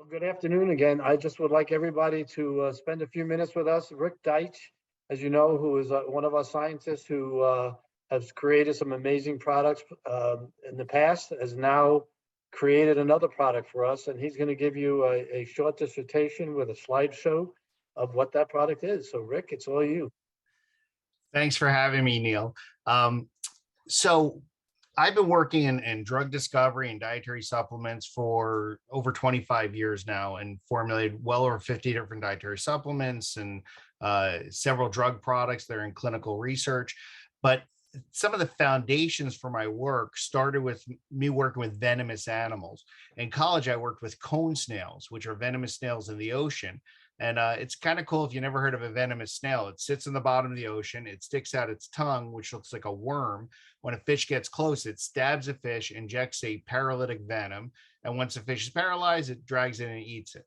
Good afternoon again. I just would like everybody to spend a few minutes with us. Rick Deitsch, as you know, who is one of our scientists who has created some amazing products in the past, has now created another product for us. And he's going to give you a short dissertation with a slideshow of what that product is. So, Rick, it's all you. Thanks for having me, Neil. So I've been working in drug discovery and dietary supplements for over 25 years now and formulated well over 50 different dietary supplements and several drug products that are in clinical research. But some of the foundations for my work started with me working with venomous animals. In college, I worked with cone snails, which are venomous snails in the ocean. And it's kind of cool if you never heard of a venomous snail. It sits in the bottom of the ocean. It sticks out its tongue, which looks like a worm. When a fish gets close, it stabs a fish, injects a paralytic venom. And once the fish is paralyzed, it drags it and eats it.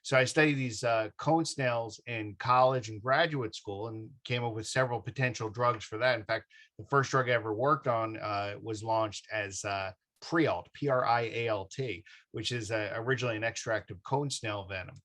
So I studied these cone snails in college and graduate school and came up with several potential drugs for that. In fact, the first drug I ever worked on was launched as Prialt, Prialt, which is originally an extract of cone snail venom.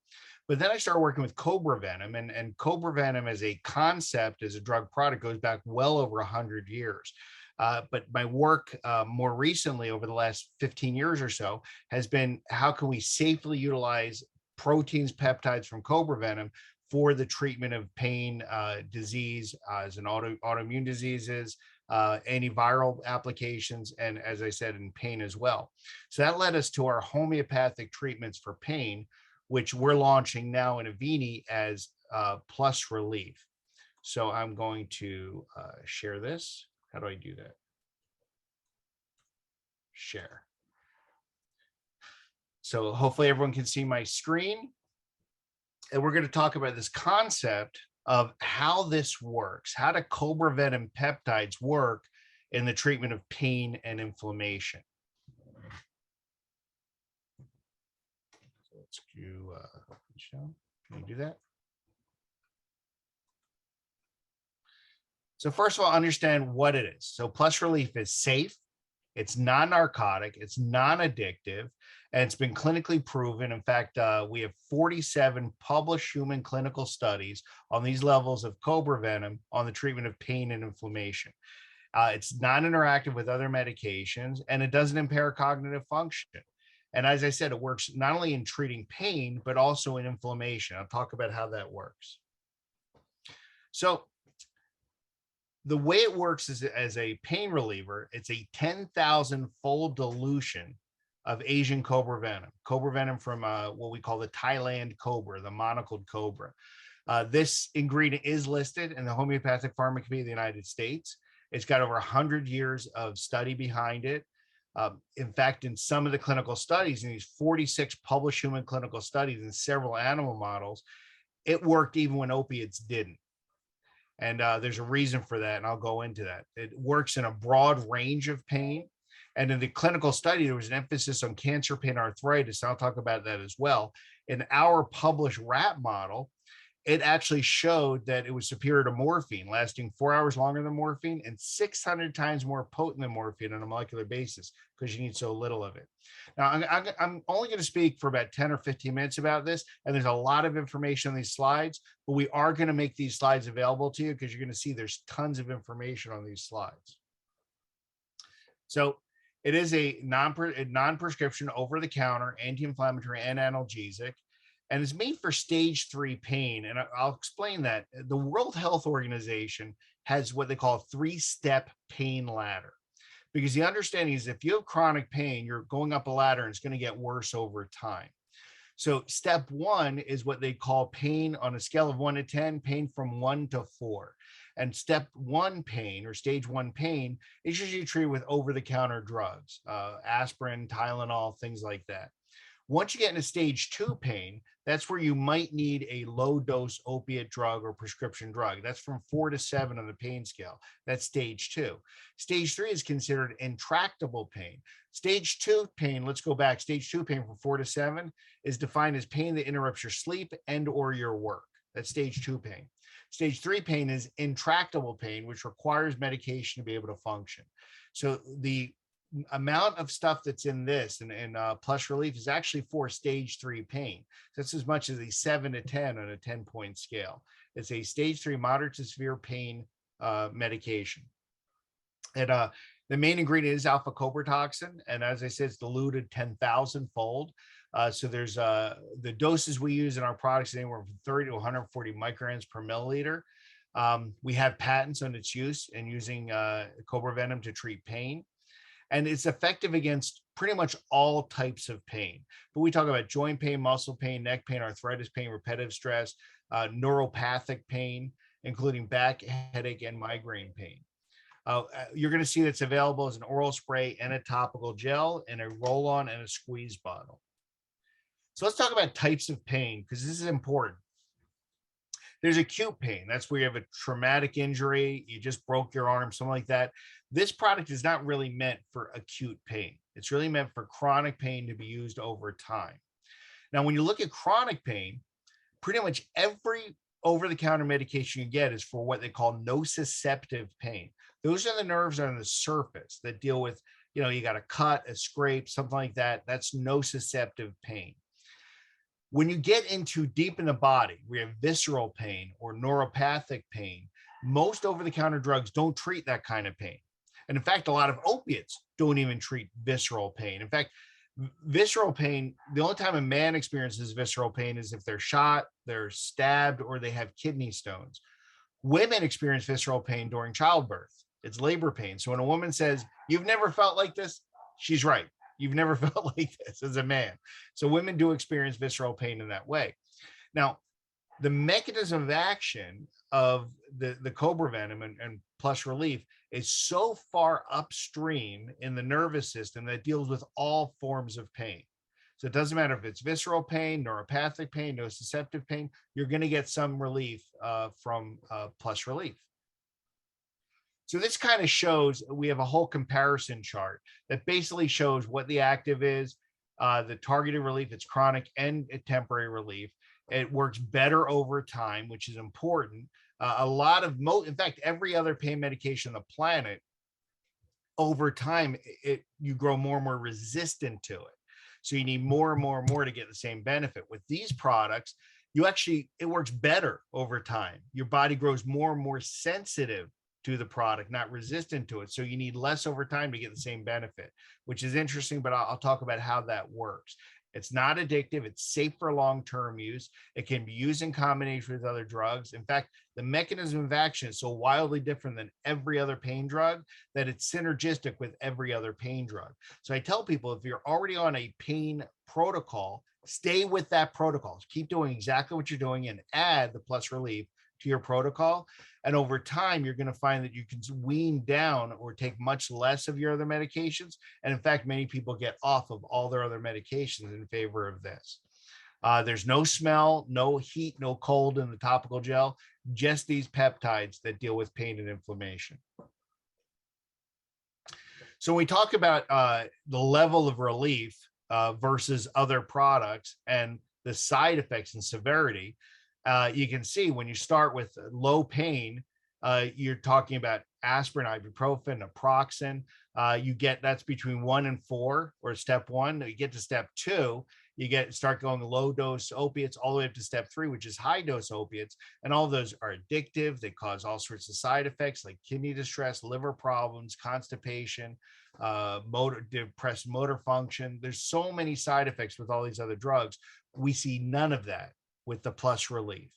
But then I started working with cobra venom, and cobra venom as a concept, as a drug product, goes back well over 100 years. But my work more recently, over the last 15 years or so, has been how can we safely utilize proteins, peptides from cobra venom for the treatment of pain, disease, as in autoimmune diseases, antiviral applications, and as I said, in pain as well. So that led us to our homeopathic treatments for pain, which we're launching now in Avini as Plus Relief. So I'm going to share this. How do I do that? Share. So hopefully everyone can see my screen. And we're going to talk about this concept of how this works, how do cobra venom peptides work in the treatment of pain and inflammation. Let's do, Michelle, can you do that? So first of all, understand what it is. So Plus Relief is safe, it's non-narcotic, it's non-addictive, and it's been clinically proven. In fact, we have 47 published human clinical studies on these levels of cobra venom on the treatment of pain and inflammation. It's non-interactive with other medications, and it doesn't impair cognitive function. And as I said, it works not only in treating pain, but also in inflammation. I'll talk about how that works. So the way it works is as a pain reliever, it's a 10,000-fold dilution of Asian cobra venom from what we call the Thailand cobra, the monocled cobra. This ingredient is listed in the Homeopathic Pharmacopoeia of the United States. It's got over 100 years of study behind it. In fact, in some of the clinical studies, in these 46 published human clinical studies in several animal models, it worked even when opiates didn't. And there's a reason for that, and I'll go into that. It works in a broad range of pain. And in the clinical study, there was an emphasis on cancer, pain, arthritis. I'll talk about that as well. In our published rat model, it actually showed that it was superior to morphine, lasting 4 hours longer than morphine and 600 times more potent than morphine on a molecular basis because you need so little of it. Now, I'm only going to speak for about 10 or 15 minutes about this, and there's a lot of information on these slides, but we are going to make these slides available to you because you're going to see there's tons of information on these slides. So it is a non-prescription, over-the-counter, anti-inflammatory and analgesic. And it's made for stage 3 pain. And I'll explain that. The World Health Organization has what they call a 3-step pain ladder. Because the understanding is if you have chronic pain, you're going up a ladder and it's going to get worse over time. So step 1 is what they call pain on a scale of 1 to 10, pain from 1 to 4. And step 1 pain or stage 1 pain is usually treated with over-the-counter drugs, aspirin, Tylenol, things like that. Once you get into stage 2 pain, that's where you might need a low dose opiate drug or prescription drug. That's from 4 to 7 on the pain scale. That's stage 2. Stage 3 is considered intractable pain. Stage 2 pain, let's go back. Stage 2 pain from 4 to 7 is defined as pain that interrupts your sleep and or your work. That's stage 2 pain. Stage 3 pain is intractable pain, which requires medication to be able to function. So the amount of stuff that's in this and plus relief is actually for stage 3 pain. That's as much as a 7 to 10 on a 10-point scale. It's a stage 3 moderate to severe pain medication. And the main ingredient is alpha cobratoxin, and as I said, it's diluted 10,000-fold. So there's the doses we use in our products anywhere from 30 to 140 micrograms per milliliter. We have patents on its use and using cobra venom to treat pain. And it's effective against pretty much all types of pain. But we talk about joint pain, muscle pain, neck pain, arthritis pain, repetitive stress, neuropathic pain, including back, headache, and migraine pain. You're going to see that's available as an oral spray and a topical gel and a roll-on and a squeeze bottle. So let's talk about types of pain, because this is important. There's acute pain. That's where you have a traumatic injury, you just broke your arm, something like that. This product is not really meant for acute pain. It's really meant for chronic pain to be used over time. Now, when you look at chronic pain, pretty much every over-the-counter medication you get is for what they call nociceptive pain. Those are the nerves on the surface that deal with, you got a cut, a scrape, something like that. That's nociceptive pain. When you get into deep in the body, we have visceral pain or neuropathic pain. Most over-the-counter drugs don't treat that kind of pain. And in fact, a lot of opiates don't even treat visceral pain. In fact, visceral pain, the only time a man experiences visceral pain is if they're shot, they're stabbed, or they have kidney stones. Women experience visceral pain during childbirth. It's labor pain. So when a woman says, "You've never felt like this," she's right. You've never felt like this as a man. So women do experience visceral pain in that way. Now, the mechanism of action of the cobra venom and plus relief is so far upstream in the nervous system that it deals with all forms of pain. So it doesn't matter if it's visceral pain, neuropathic pain, nociceptive pain, you're going to get some relief from plus relief. So this kind of shows, we have a whole comparison chart that basically shows what the active is, the targeted relief, it's chronic and temporary relief. It works better over time, which is important. In fact, every other pain medication on the planet, over time, you grow more and more resistant to it. So you need more and more and more to get the same benefit. With these products, it works better over time. Your body grows more and more sensitive to the product, not resistant to it. So you need less over time to get the same benefit, which is interesting, but I'll talk about how that works. It's not addictive. It's safe for long-term use. It can be used in combination with other drugs. In fact, the mechanism of action is so wildly different than every other pain drug that it's synergistic with every other pain drug. So I tell people, if you're already on a pain protocol, stay with that protocol. Keep doing exactly what you're doing and add the plus relief to your protocol. And over time, you're going to find that you can wean down or take much less of your other medications. And in fact, many people get off of all their other medications in favor of this. There's no smell, no heat, no cold in the topical gel, just these peptides that deal with pain and inflammation. So when we talk about the level of relief versus other products and the side effects and severity, you can see when you start with low pain, you're talking about aspirin, ibuprofen, naproxen. That's between 1 and 4, or step 1. You get to step 2, start going low dose opiates all the way up to step 3, which is high dose opiates. And all those are addictive. They cause all sorts of side effects like kidney distress, liver problems, constipation, depressed motor function. There's so many side effects with all these other drugs. We see none of that with the plus relief.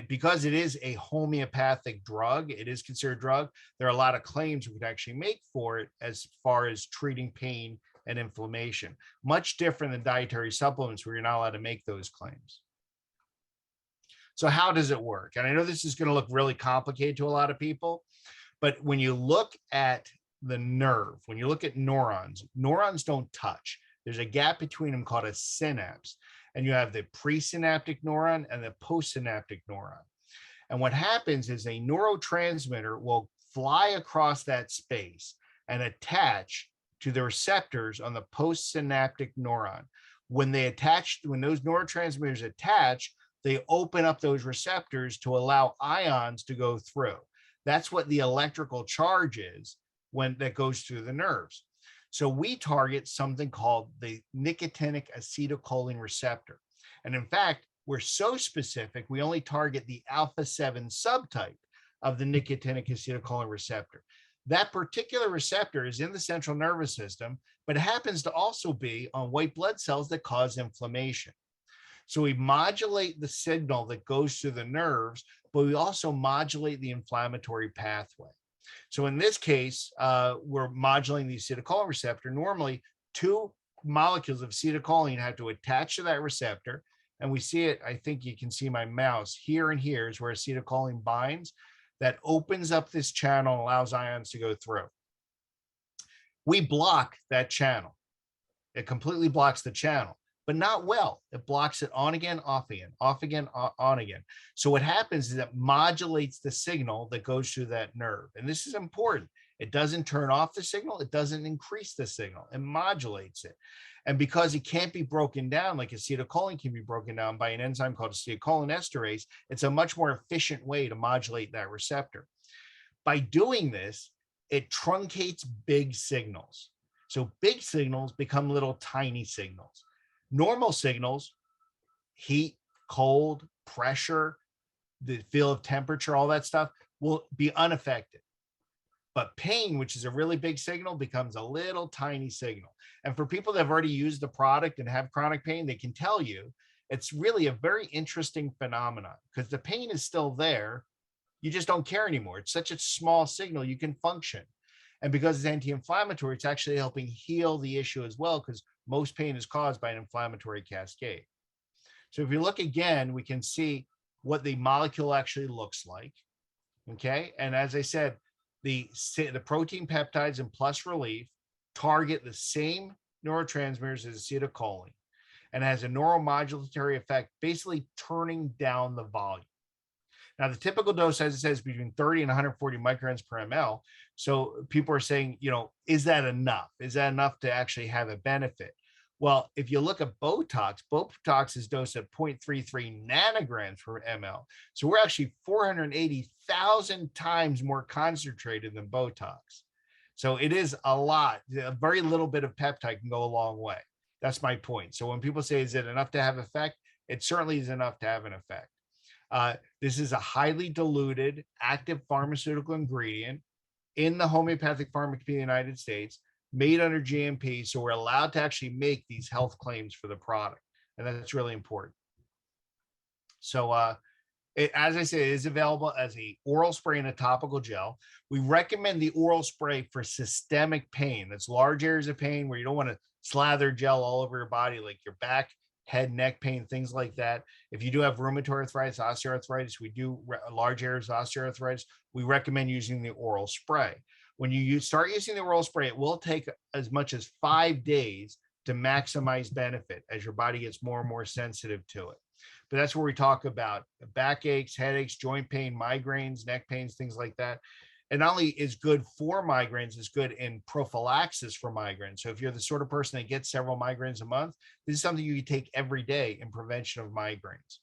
Because it is a homeopathic drug, it is considered a drug, there are a lot of claims we can actually make for it as far as treating pain and inflammation. Much different than dietary supplements where you're not allowed to make those claims. So how does it work? And I know this is going to look really complicated to a lot of people, but when you look at the nerve, when you look at neurons don't touch. There's a gap between them called a synapse. And you have the presynaptic neuron and the postsynaptic neuron. And what happens is a neurotransmitter will fly across that space and attach to the receptors on the postsynaptic neuron. When those neurotransmitters attach, they open up those receptors to allow ions to go through. That's what the electrical charge is that goes through the nerves. So we target something called the nicotinic acetylcholine receptor. And in fact, we're so specific, we only target the alpha 7 subtype of the nicotinic acetylcholine receptor. That particular receptor is in the central nervous system, but it happens to also be on white blood cells that cause inflammation. So we modulate the signal that goes through the nerves, but we also modulate the inflammatory pathway. So in this case, we're modulating the acetylcholine receptor. Normally, two molecules of acetylcholine have to attach to that receptor. And we see it, I think you can see my mouse here and here is where acetylcholine binds. That opens up this channel and allows ions to go through. We block that channel. It completely blocks the channel, but not well. It blocks it on again, off again, off again, on again. So what happens is it modulates the signal that goes through that nerve. And this is important. It doesn't turn off the signal. It doesn't increase the signal. It modulates it. And because it can't be broken down like acetylcholine can be broken down by an enzyme called acetylcholinesterase, it's a much more efficient way to modulate that receptor. By doing this, it truncates big signals. So big signals become little tiny signals. Normal signals, heat, cold, pressure, the feel of temperature, all that stuff will be unaffected. But pain, which is a really big signal, becomes a little tiny signal. And for people that have already used the product and have chronic pain, they can tell you it's really a very interesting phenomenon because the pain is still there. You just don't care anymore. It's such a small signal, you can function. And because it's anti-inflammatory, it's actually helping heal the issue as well, because most pain is caused by an inflammatory cascade. So if you look again, we can see what the molecule actually looks like. Okay. And as I said, the protein peptides and plus relief target the same neurotransmitters as acetylcholine and has a neuromodulatory effect, basically turning down the volume. Now, the typical dose, as it says, between 30 and 140 micrograms per ml. So people are saying, is that enough? Is that enough to actually have a benefit? Well, if you look at Botox is dosed at 0.33 nanograms per ml. So we're actually 480,000 times more concentrated than Botox. So it is a lot. A very little bit of peptide can go a long way. That's my point. So when people say, is it enough to have effect? It certainly is enough to have an effect. This is a highly diluted active pharmaceutical ingredient in the homeopathic pharmacy of the United States, made under GMP. So we're allowed to actually make these health claims for the product. And that's really important. So as I say, it is available as a oral spray and a topical gel. We recommend the oral spray for systemic pain. That's large areas of pain where you don't want to slather gel all over your body, like your back, head, neck pain, things like that. If you do have rheumatoid arthritis, osteoarthritis, we do large areas of osteoarthritis, we recommend using the oral spray. When you start using the oral spray, it will take as much as 5 days to maximize benefit as your body gets more and more sensitive to it. But that's where we talk about backaches, headaches, joint pain, migraines, neck pains, things like that. And not only is good for migraines, it's good in prophylaxis for migraines. So if you're the sort of person that gets several migraines a month, this is something you can take every day in prevention of migraines.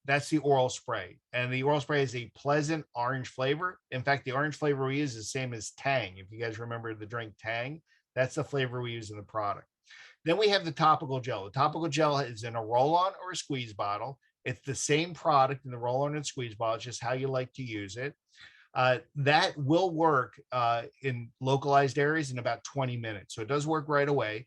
That's the oral spray. And the oral spray is a pleasant orange flavor. In fact, the orange flavor we use is the same as Tang. If you guys remember the drink Tang, that's the flavor we use in the product. Then we have the topical gel. The topical gel is in a roll-on or a squeeze bottle. It's the same product in the roll-on and squeeze bottle. It's just how you like to use it. That will work in localized areas in about 20 minutes. So it does work right away.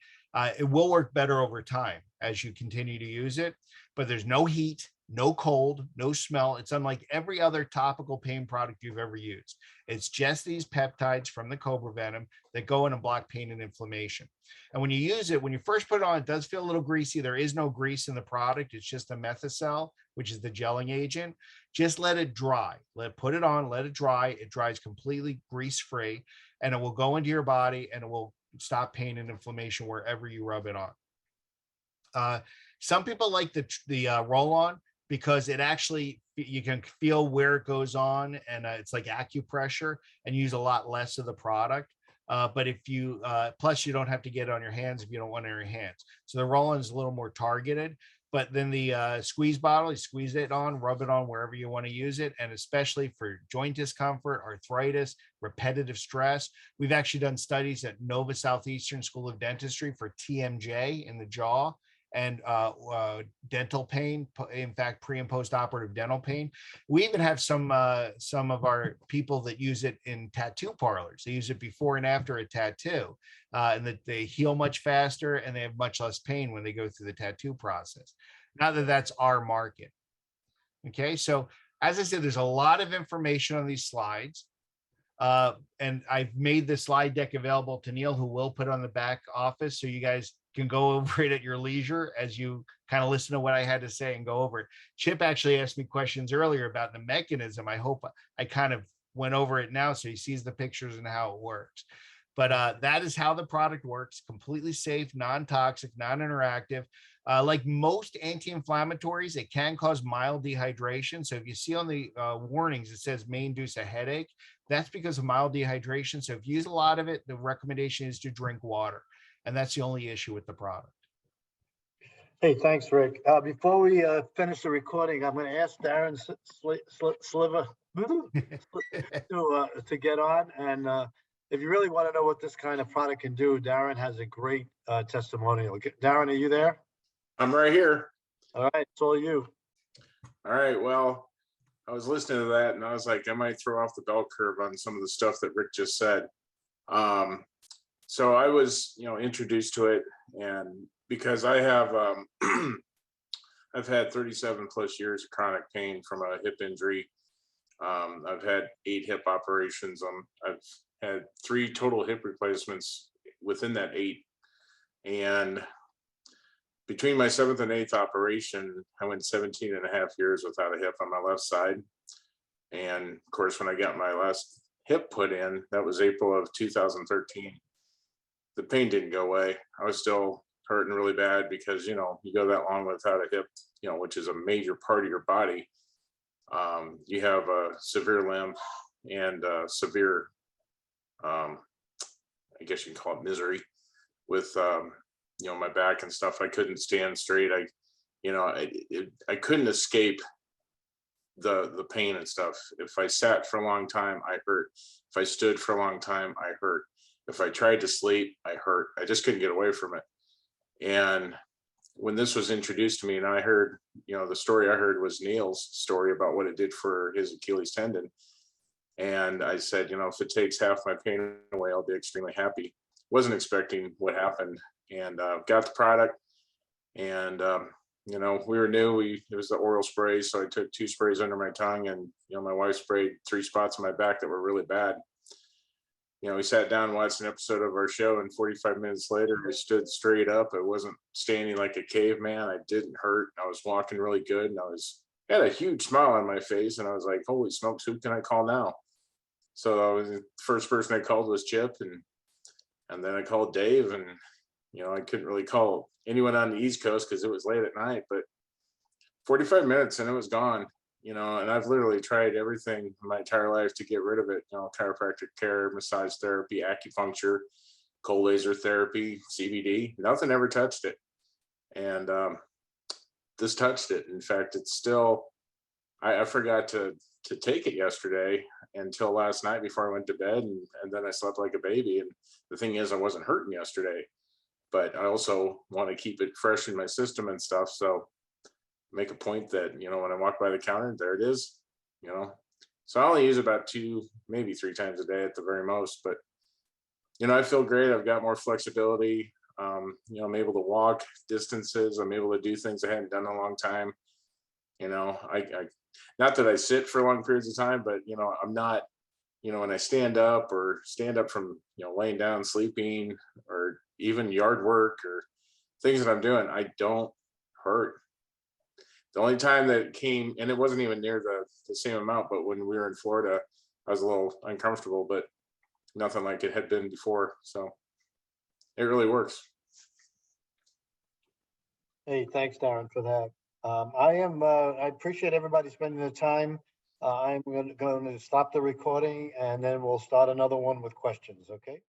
It will work better over time as you continue to use it, but there's no heat, no cold, no smell. It's unlike every other topical pain product you've ever used. It's just these peptides from the cobra venom that go in and block pain and inflammation. And when you use it, when you first put it on, it does feel a little greasy. There is no grease in the product. It's just the methicel, which is the gelling agent. Just let it dry. Put it on, let it dry. It dries completely grease-free, and it will go into your body and it will stop pain and inflammation wherever you rub it on. Some people like the roll-on because it actually, you can feel where it goes on, and it's like acupressure, and use a lot less of the product. But if you, plus you don't have to get it on your hands if you don't want it on your hands. So the roll-on is a little more targeted. But then the squeeze bottle, you squeeze it on, rub it on wherever you want to use it. And especially for joint discomfort, arthritis, repetitive stress. We've actually done studies at Nova Southeastern School of Dentistry for TMJ in the jaw and dental pain, in fact, pre and post operative dental pain. We even have some of our people that use it in tattoo parlors. They use it before and after a tattoo, and that they heal much faster and they have much less pain when they go through the tattoo process. Not that that's our market. Okay, so as I said, there's a lot of information on these slides. And I've made the slide deck available to Neil, who will put on the back office, so you guys can go over it at your leisure as you kind of listen to what I had to say and go over it. Chip actually asked me questions earlier about the mechanism. I hope I kind of went over it now so he sees the pictures and how it works. But that is how the product works. Completely safe, non-toxic, non-interactive. Like most anti-inflammatories, it can cause mild dehydration. So if you see on the warnings, it says may induce a headache. That's because of mild dehydration. So if you use a lot of it, the recommendation is to drink water. And that's the only issue with the product. Hey, thanks, Rick. Before we finish the recording, I'm going to ask Darren Sliver to get on. And if you really want to know what this kind of product can do, Darren has a great testimonial. Darren, are you there? I'm right here. All right, it's all you. All right. Well, I was listening to that and I was like, I might throw off the bell curve on some of the stuff that Rick just said. So I was, introduced to it, and because I have, I've had 37 plus years of chronic pain from a hip injury. I've had 8 hip operations. I've had 3 total hip replacements within that 8. And between my 7th and 8th operation, I went 17 and a half years without a hip on my left side. And of course, when I got my last hip put in, that was April of 2013. The pain didn't go away. I was still hurting really bad because, you go that long without a hip, which is a major part of your body. You have a severe limp and severe, I guess you can call it misery with, my back and stuff. I couldn't stand straight. I couldn't escape the pain and stuff. If I sat for a long time, I hurt. If I stood for a long time, I hurt. If I tried to sleep, I hurt. I just couldn't get away from it. And when this was introduced to me and I heard, the story I heard was Neil's story about what it did for his Achilles tendon. And I said, if it takes half my pain away, I'll be extremely happy. Wasn't expecting what happened, and got the product. And, we were new. It was the oral spray. So I took 2 sprays under my tongue, and, my wife sprayed 3 spots on my back that were really bad. We sat down and watched an episode of our show, and 45 minutes later, I stood straight up. I wasn't standing like a caveman. I didn't hurt. I was walking really good, and I had a huge smile on my face, and I was like, holy smokes, who can I call now? So the first person I called was Chip, and then I called Dave, and, I couldn't really call anyone on the East Coast because it was late at night, but 45 minutes and it was gone. And I've literally tried everything my entire life to get rid of it. Chiropractic care, massage therapy, acupuncture, cold laser therapy, CBD, nothing ever touched it. And this touched it. In fact, it's still, I forgot to take it yesterday until last night before I went to bed. And then I slept like a baby. And the thing is, I wasn't hurting yesterday, but I also want to keep it fresh in my system and stuff. So make a point that, when I walk by the counter, there it is, so I only use about 2, maybe 3 times a day at the very most, but, I feel great. I've got more flexibility. I'm able to walk distances. I'm able to do things I hadn't done in a long time. I not that I sit for long periods of time, but, I'm not, when I stand up from, laying down, sleeping, or even yard work or things that I'm doing, I don't hurt. The only time that it came, and it wasn't even near the same amount, but when we were in Florida, I was a little uncomfortable, but nothing like it had been before. So it really works. Hey, thanks, Darren, for that. I appreciate everybody spending the time. I'm going to stop the recording, and then we'll start another one with questions, okay?